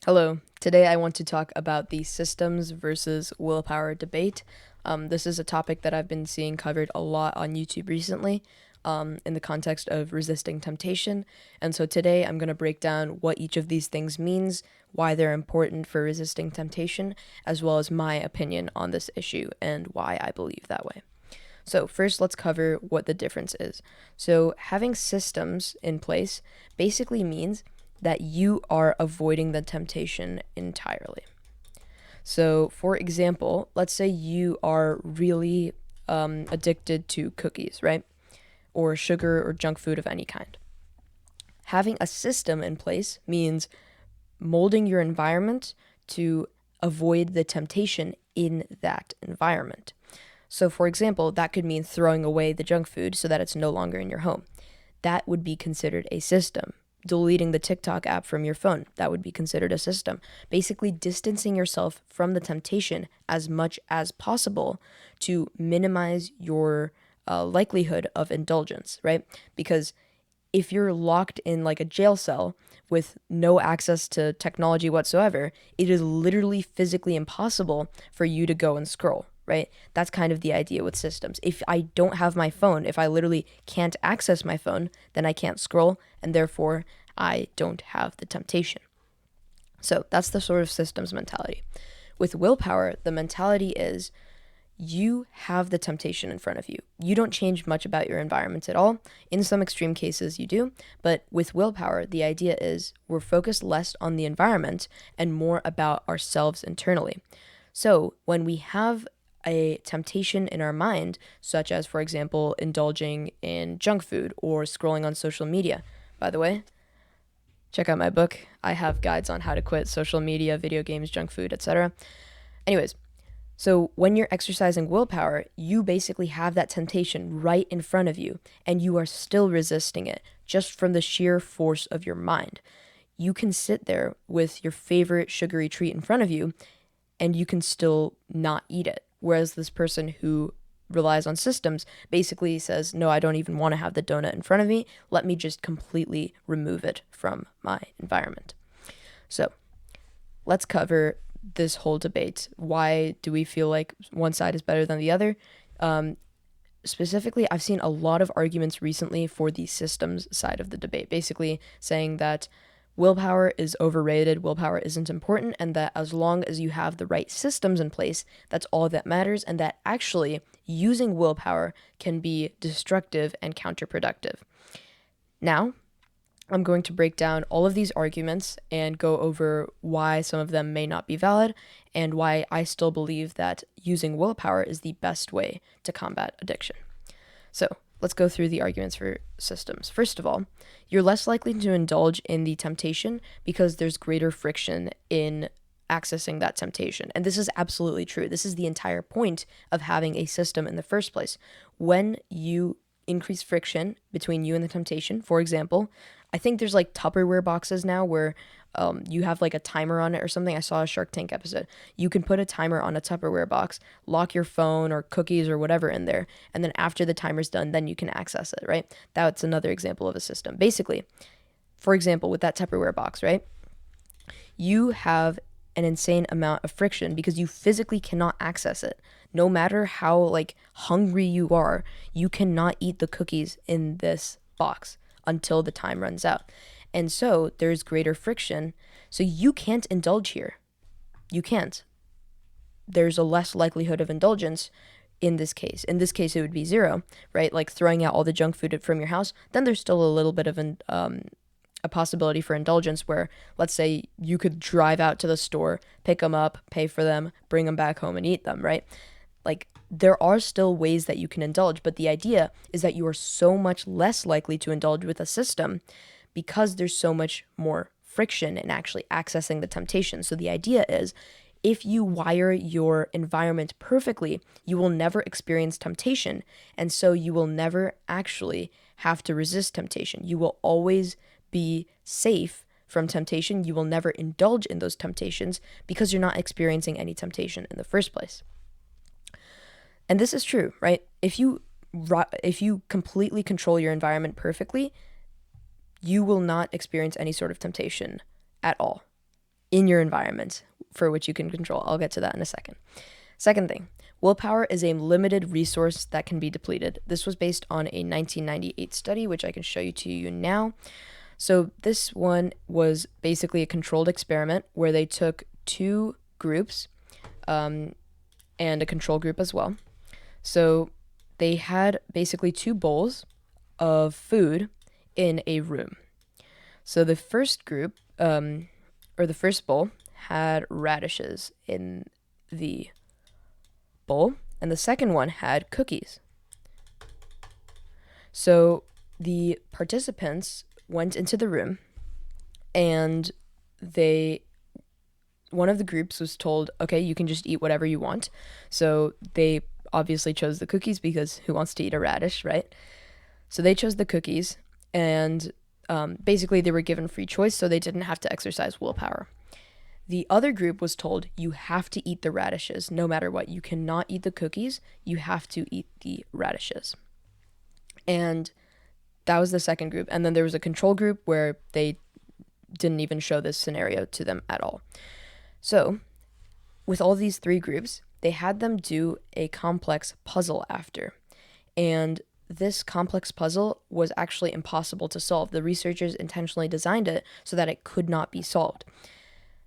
Hello. Today I want to talk about the systems versus willpower debate. This is a topic that I've been seeing covered a lot on YouTube recently, in the context of resisting temptation. And so today I'm going to break down what each of these things means, why they're important for resisting temptation, as well as my opinion on this issue and why I believe that way. So, first, let's cover what the difference is. So, having systems in place basically means that you are avoiding the temptation entirely. So, for example, let's say you are really addicted to cookies, right? Or sugar or junk food of any kind. Having a system in place means molding your environment to avoid the temptation in that environment. So, for example, that could mean throwing away the junk food so that it's no longer in your home. That would be considered a system. Deleting the TikTok app from your phone, that would be considered a system. Basically, distancing yourself from the temptation as much as possible to minimize your likelihood of indulgence, right? Because if you're locked in like a jail cell with no access to technology whatsoever, it is literally physically impossible for you to go and scroll, right? That's kind of the idea with systems. If I don't have my phone, if I literally can't access my phone, then I can't scroll, and therefore I don't have the temptation. So that's the sort of systems mentality. With willpower, the mentality is you have the temptation in front of you. You don't change much about your environment at all. In some extreme cases, you do. But with willpower, the idea is we're focused less on the environment and more about ourselves internally. So when we have a temptation in our mind, such as, for example, indulging in junk food or scrolling on social media. By the way, check out my book. I have guides on how to quit social media, video games, junk food, etc. Anyways, so when you're exercising willpower, you basically have that temptation right in front of you, and you are still resisting it just from the sheer force of your mind. You can sit there with your favorite sugary treat in front of you, and you can still not eat it. Whereas this person who relies on systems basically says, no, I don't even want to have the donut in front of me. Let me just completely remove it from my environment. So let's cover this whole debate. Why do we feel like one side is better than the other? Specifically, I've seen a lot of arguments recently for the systems side of the debate, basically saying that willpower is overrated, willpower isn't important, and that as long as you have the right systems in place, that's all that matters, and that actually using willpower can be destructive and counterproductive. Now, I'm going to break down all of these arguments and go over why some of them may not be valid and why I still believe that using willpower is the best way to combat addiction. So, let's go through the arguments for systems. First of all, you're less likely to indulge in the temptation because there's greater friction in accessing that temptation. And this is absolutely true. This is the entire point of having a system in the first place. When you increase friction between you and the temptation, for example, I think there's like Tupperware boxes now where you have like a timer on it or something. I saw a Shark Tank episode. You can put a timer on a Tupperware box, lock your phone or cookies or whatever in there, and then after the timer's done, then you can access it, right? That's another example of a system. Basically, for example, with that Tupperware box, right? You have an insane amount of friction because you physically cannot access it. No matter how like hungry you are, you cannot eat the cookies in this box until the time runs out. And so there's greater friction. So you can't indulge here. You can't. There's a less likelihood of indulgence in this case. In this case, it would be zero, right? Like throwing out all the junk food from your house. Then there's still a little bit of a possibility for indulgence where, let's say, you could drive out to the store, pick them up, pay for them, bring them back home and eat them, right? Like, there are still ways that you can indulge, but the idea is that you are so much less likely to indulge with a system because there's so much more friction in actually accessing the temptation. So the idea is if you wire your environment perfectly, you will never experience temptation, and so you will never actually have to resist temptation. You will always be safe from temptation. You will never indulge in those temptations because you're not experiencing any temptation in the first place. And this is true, right? If you completely control your environment perfectly, you will not experience any sort of temptation at all. in your environment for which you can control. I'll get to that in a second. Second thing, willpower is a limited resource that can be depleted. This was based on a 1998 study, which I can show you to you now. So this one was basically a controlled experiment where they took two groups and a control group as well. So they had basically two bowls of food in a room. So the first group, or the first bowl, had radishes in the bowl, and the second one had cookies. So the participants went into the room, and one of the groups was told, okay, you can just eat whatever you want. So they obviously chose the cookies because who wants to eat a radish, right? So they chose the cookies, and basically they were given free choice, so they didn't have to exercise willpower. The other group was told, you have to eat the radishes no matter what. You cannot eat the cookies. You have to eat the radishes. And that was the second group. And then there was a control group where they didn't even show this scenario to them at all. So with all these three groups, they had them do a complex puzzle after. And this complex puzzle was actually impossible to solve. The researchers intentionally designed it so that it could not be solved.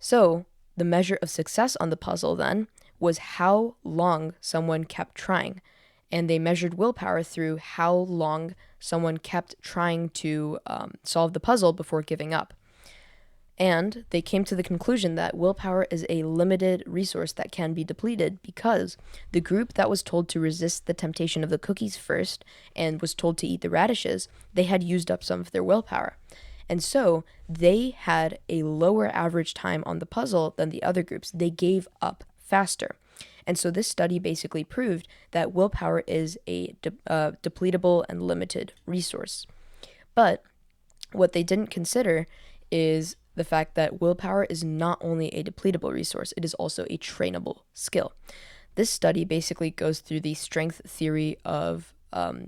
So the measure of success on the puzzle then was how long someone kept trying. And they measured willpower through how long someone kept trying to solve the puzzle before giving up. And they came to the conclusion that willpower is a limited resource that can be depleted because the group that was told to resist the temptation of the cookies first and was told to eat the radishes, they had used up some of their willpower. And so they had a lower average time on the puzzle than the other groups. They gave up faster. And so this study basically proved that willpower is a depletable and limited resource. But what they didn't consider is the fact that willpower is not only a depletable resource, it is also a trainable skill. This study basically goes through the strength theory of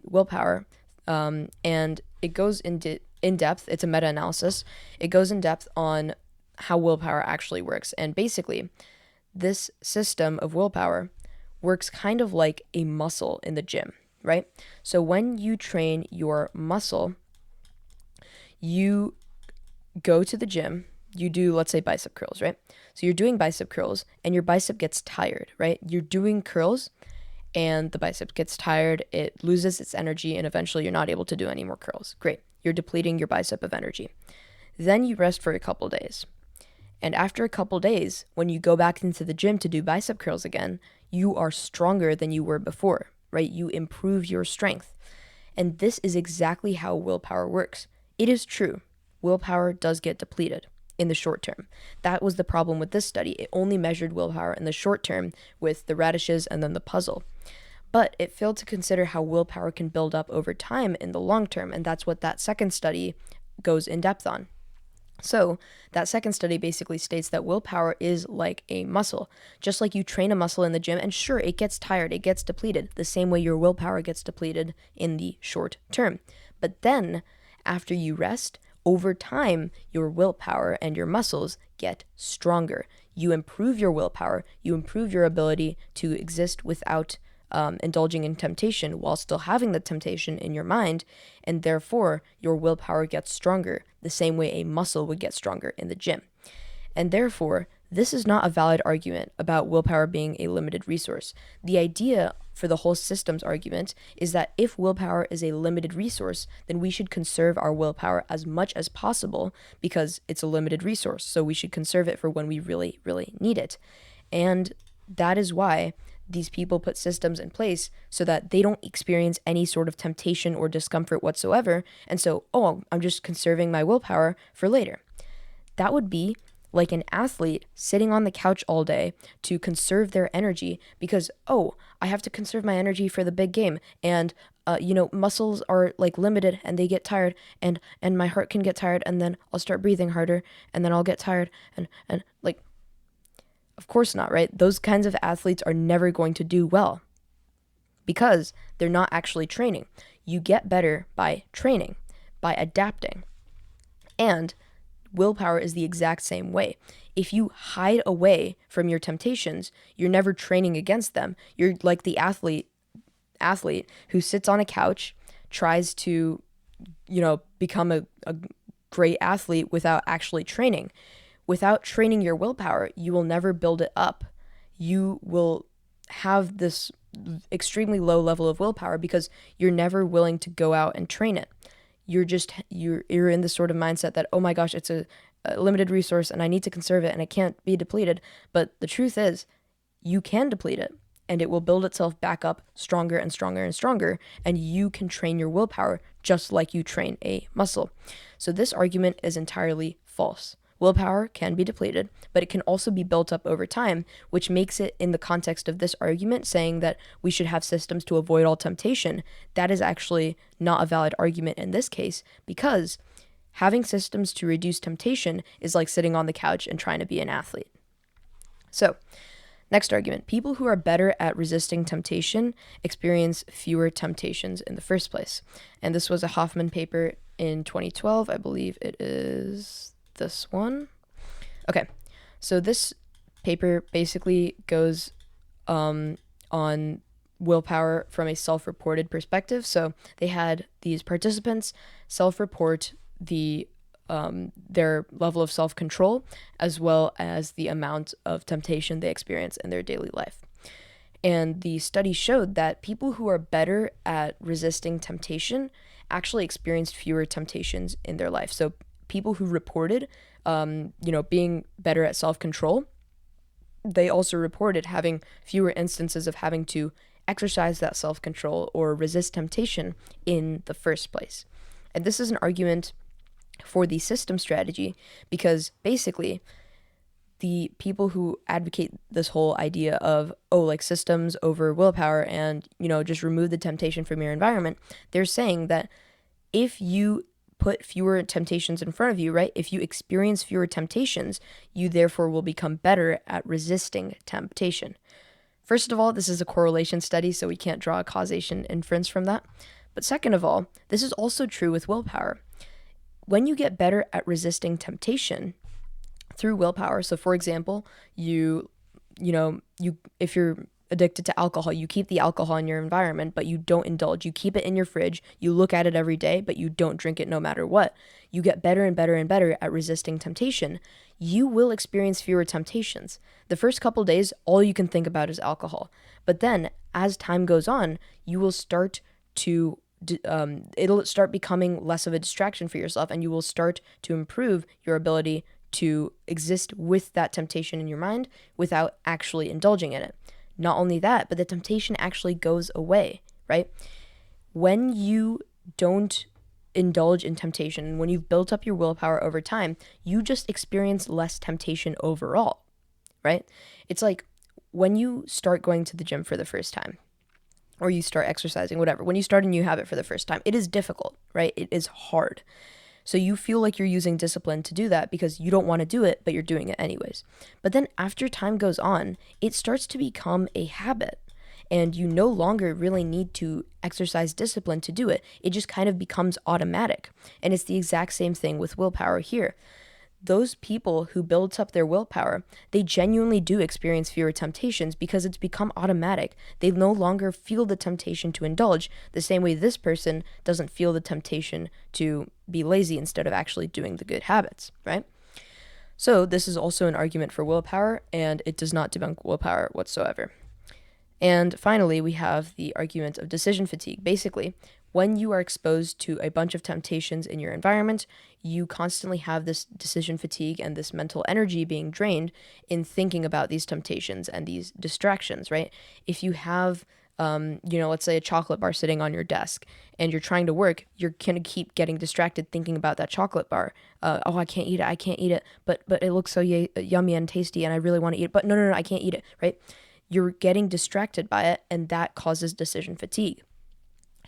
willpower, and it goes in depth. It's a meta-analysis. It goes in depth on how willpower actually works. And basically, this system of willpower works kind of like a muscle in the gym, right? So when you train your muscle, you go to the gym, you do, let's say, bicep curls, right? So you're doing bicep curls and your bicep gets tired, right? You're doing curls and the bicep gets tired, it loses its energy, and eventually you're not able to do any more curls. Great. You're depleting your bicep of energy. Then you rest for a couple days. And after a couple days, when you go back into the gym to do bicep curls again, you are stronger than you were before, right? You improve your strength. And this is exactly how willpower works. It is true. Willpower does get depleted in the short term. That was the problem with this study. It only measured willpower in the short term with the radishes and then the puzzle. But it failed to consider how willpower can build up over time in the long term, and that's what that second study goes in depth on. So that second study basically states that willpower is like a muscle. Just like you train a muscle in the gym, and sure, it gets tired, it gets depleted, the same way your willpower gets depleted in the short term. But then, after you rest, over time, your willpower and your muscles get stronger. You improve your willpower, you improve your ability to exist without indulging in temptation while still having the temptation in your mind, and therefore your willpower gets stronger, the same way a muscle would get stronger in the gym. And therefore, this is not a valid argument about willpower being a limited resource. The idea for the whole systems argument is that if willpower is a limited resource, then we should conserve our willpower as much as possible because it's a limited resource, so we should conserve it for when we really, really need it. And that is why these people put systems in place so that they don't experience any sort of temptation or discomfort whatsoever. And so, I'm just conserving my willpower for later. That would be like an athlete sitting on the couch all day to conserve their energy because, I have to conserve my energy for the big game. And, muscles are like limited and they get tired and my heart can get tired and then I'll start breathing harder and then I'll get tired and like, of course not, right? Those kinds of athletes are never going to do well because they're not actually training. You get better by training, by adapting. And willpower is the exact same way. If you hide away from your temptations, you're never training against them. You're like the athlete who sits on a couch, tries to, become a great athlete without actually training. Without training your willpower, you will never build it up. You will have this extremely low level of willpower because you're never willing to go out and train it. You're in this sort of mindset that, oh my gosh, it's a limited resource and I need to conserve it and it can't be depleted. But the truth is, you can deplete it and it will build itself back up stronger and stronger and stronger, and you can train your willpower just like you train a muscle. So this argument is entirely false. Willpower can be depleted, but it can also be built up over time, which makes it, in the context of this argument, saying that we should have systems to avoid all temptation. That is actually not a valid argument in this case, because having systems to reduce temptation is like sitting on the couch and trying to be an athlete. So, next argument. People who are better at resisting temptation experience fewer temptations in the first place. And this was a Hoffman paper in 2012. I believe it is this one. Okay, so this paper basically goes on willpower from a self-reported perspective. So they had these participants self-report their level of self-control as well as the amount of temptation they experience in their daily life. And the study showed that people who are better at resisting temptation actually experienced fewer temptations in their life. So people who reported, being better at self-control, they also reported having fewer instances of having to exercise that self-control or resist temptation in the first place. And this is an argument for the system strategy because basically the people who advocate this whole idea of, systems over willpower and, just remove the temptation from your environment, they're saying that if you put fewer temptations in front of you, right? If you experience fewer temptations, you therefore will become better at resisting temptation. First of all, this is a correlation study, so we can't draw a causation inference from that. But second of all, this is also true with willpower. When you get better at resisting temptation through willpower, so for example, if you're addicted to alcohol, you keep the alcohol in your environment, but you don't indulge. You keep it in your fridge. You look at it every day, but you don't drink it no matter what. You get better and better and better at resisting temptation. You will experience fewer temptations. The first couple days, all you can think about is alcohol. But then, as time goes on, you will start to it'll start becoming less of a distraction for yourself, and you will start to improve your ability to exist with that temptation in your mind without actually indulging in it. Not only that, but the temptation actually goes away, right? When you don't indulge in temptation, when you've built up your willpower over time, you just experience less temptation overall, right? It's like when you start going to the gym for the first time, or you start exercising, whatever, when you start a new habit for the first time, it is difficult, right? It is hard. So you feel like you're using discipline to do that because you don't want to do it, but you're doing it anyways. But then after time goes on, it starts to become a habit, and you no longer really need to exercise discipline to do it. It just kind of becomes automatic. And it's the exact same thing with willpower here. Those people who build up their willpower, they genuinely do experience fewer temptations because it's become automatic. They no longer feel the temptation to indulge the same way this person doesn't feel the temptation to be lazy instead of actually doing the good habits, right? So this is also an argument for willpower, and it does not debunk willpower whatsoever. And finally, we have the argument of decision fatigue. Basically, when you are exposed to a bunch of temptations in your environment, you constantly have this decision fatigue and this mental energy being drained in thinking about these temptations and these distractions, right? If you have, let's say a chocolate bar sitting on your desk and you're trying to work, you're going to keep getting distracted thinking about that chocolate bar. I can't eat it, but it looks so yummy and tasty and I really want to eat it, but no, I can't eat it, right? You're getting distracted by it, and that causes decision fatigue.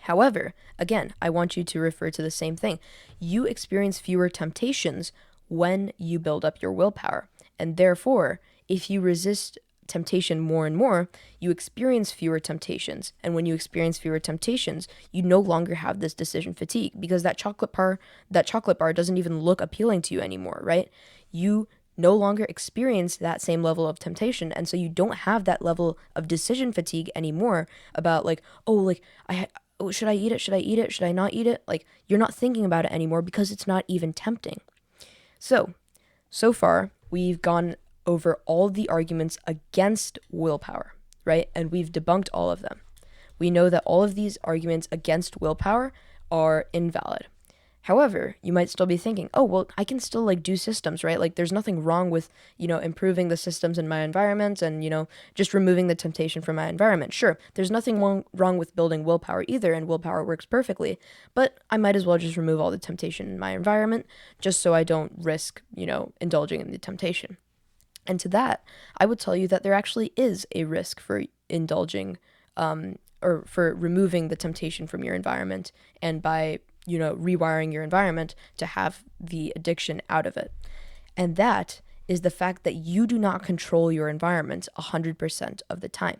However, again, I want you to refer to the same thing. You experience fewer temptations when you build up your willpower. And therefore, if you resist temptation more and more, you experience fewer temptations. And when you experience fewer temptations, you no longer have this decision fatigue, because that chocolate bar doesn't even look appealing to you anymore, right? You no longer experience that same level of temptation, and so you don't have that level of decision fatigue anymore about like, oh, like should I eat it? Should I eat it? Should I not eat it? Like, you're not thinking about it anymore because it's not even tempting. So far, we've gone over all the arguments against willpower, right? And we've debunked all of them. We know that all of these arguments against willpower are invalid. However, you might still be thinking, oh, well, I can still like do systems, right? Like, there's nothing wrong with, improving the systems in my environment and, just removing the temptation from my environment. Sure, there's nothing wrong with building willpower either, and willpower works perfectly, but I might as well just remove all the temptation in my environment just so I don't risk, indulging in the temptation. And to that, I would tell you that there actually is a risk for indulging or for removing the temptation from your environment, and by rewiring your environment to have the addiction out of it. And that is the fact that you do not control your environment 100% of the time.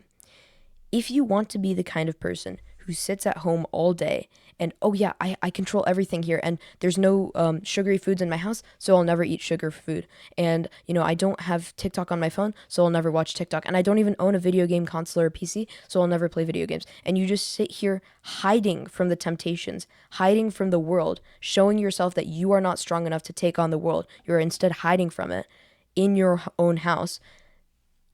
If you want to be the kind of person who sits at home all day and, oh yeah, I control everything here, and there's no sugary foods in my house, so I'll never eat sugar food. And, I don't have TikTok on my phone, so I'll never watch TikTok. And I don't even own a video game console or PC, so I'll never play video games. And you just sit here hiding from the temptations, hiding from the world, showing yourself that you are not strong enough to take on the world. You're instead hiding from it in your own house.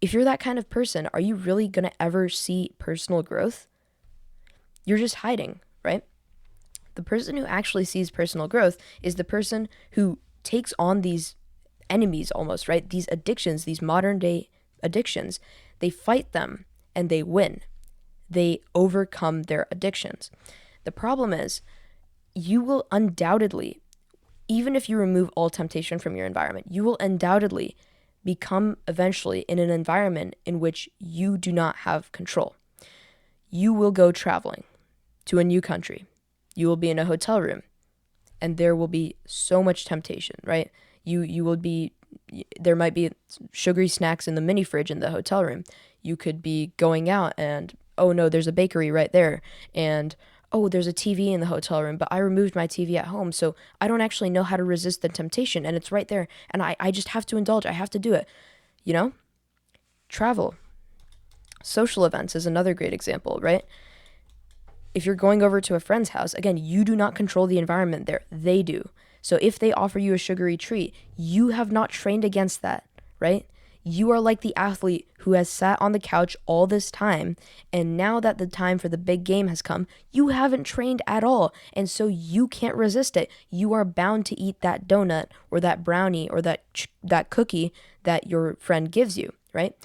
If you're that kind of person, are you really going to ever see personal growth? You're just hiding, right? The person who actually sees personal growth is the person who takes on these enemies almost, right? These addictions, these modern day addictions, they fight them and they win. They overcome their addictions. The problem is, you will undoubtedly, even if you remove all temptation from your environment, you will undoubtedly become eventually in an environment in which you do not have control. You will go traveling to a new country. You will be in a hotel room, and there will be so much temptation, right? There might be sugary snacks in the mini fridge in the hotel room. You could be going out and, oh no, there's a bakery right there. And, oh, there's a TV in the hotel room, but I removed my TV at home, so I don't actually know how to resist the temptation, and it's right there. And I just have to indulge. I have to do it. Travel. Social events is another great example, right? If you're going over to a friend's house, again, you do not control the environment there. They do. So if they offer you a sugary treat, you have not trained against that, right? You are like the athlete who has sat on the couch all this time, and now that the time for the big game has come, you haven't trained at all, and so you can't resist it. You are bound to eat that donut or that brownie or that cookie that your friend gives you, right?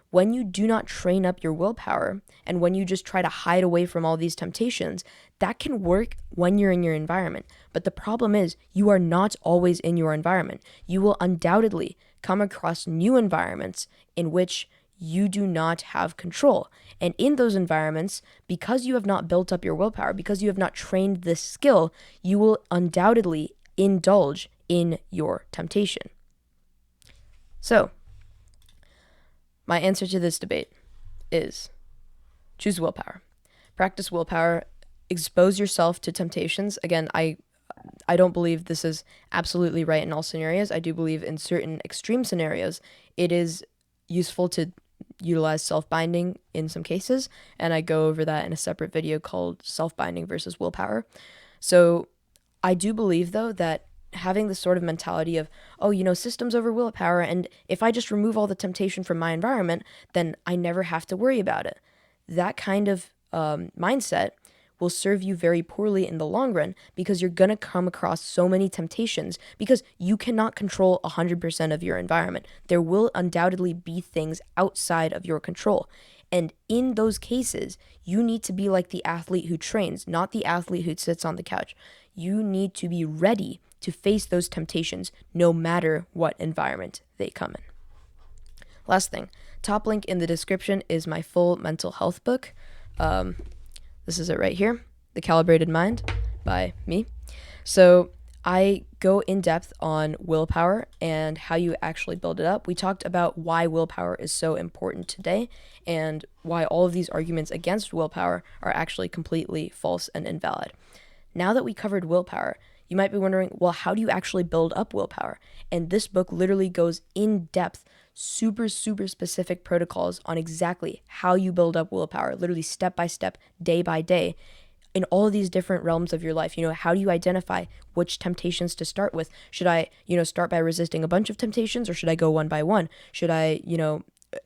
When you do not train up your willpower, and when you just try to hide away from all these temptations, that can work when you're in your environment. But the problem is, you are not always in your environment. You will undoubtedly come across new environments in which you do not have control. And in those environments, because you have not built up your willpower, because you have not trained this skill, you will undoubtedly indulge in your temptation. So, my answer to this debate is choose willpower. Practice willpower. Expose yourself to temptations. Again, I don't believe this is absolutely right in all scenarios. I do believe in certain extreme scenarios, it is useful to utilize self-binding in some cases, and I go over that in a separate video called Self-Binding versus Willpower. So I do believe, though, that having this sort of mentality of, systems over willpower, and if I just remove all the temptation from my environment, then I never have to worry about it. That kind of mindset will serve you very poorly in the long run, because you're going to come across so many temptations, because you cannot control 100% of your environment. There will undoubtedly be things outside of your control. And in those cases, you need to be like the athlete who trains, not the athlete who sits on the couch. You need to be ready to face those temptations no matter what environment they come in. Last thing, top link in the description is my full mental health book. This is it right here, The Calibrated Mind by me. So I go in depth on willpower and how you actually build it up. We talked about why willpower is so important today and why all of these arguments against willpower are actually completely false and invalid. Now that we covered willpower, you might be wondering, well, how do you actually build up willpower? And this book literally goes in depth, super, super specific protocols on exactly how you build up willpower, literally step by step, day by day, in all of these different realms of your life. How do you identify which temptations to start with? Should I, start by resisting a bunch of temptations, or should I go one by one? Should I,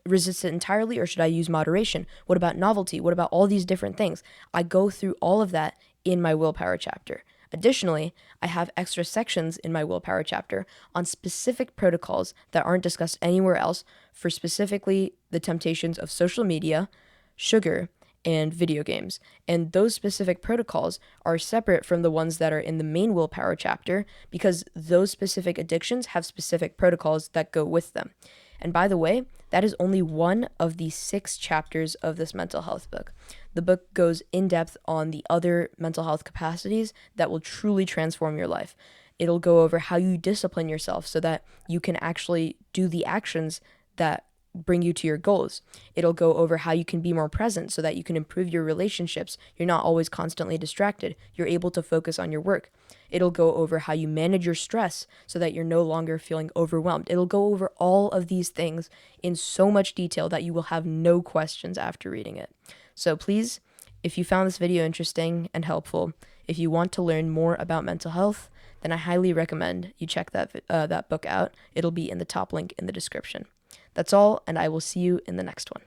resist it entirely, or should I use moderation? What about novelty? What about all these different things? I go through all of that in my willpower chapter. Additionally, I have extra sections in my willpower chapter on specific protocols that aren't discussed anywhere else for specifically the temptations of social media, sugar, and video games. And those specific protocols are separate from the ones that are in the main willpower chapter because those specific addictions have specific protocols that go with them. And by the way, that is only one of the 6 chapters of this mental health book. The book goes in depth on the other mental health capacities that will truly transform your life. It'll go over how you discipline yourself so that you can actually do the actions that bring you to your goals. It'll go over how you can be more present so that you can improve your relationships. You're not always constantly distracted. You're able to focus on your work. It'll go over how you manage your stress so that you're no longer feeling overwhelmed. It'll go over all of these things in so much detail that you will have no questions after reading it. So please, if you found this video interesting and helpful, if you want to learn more about mental health, then I highly recommend you check that book out. It'll be in the top link in the description. That's all, and I will see you in the next one.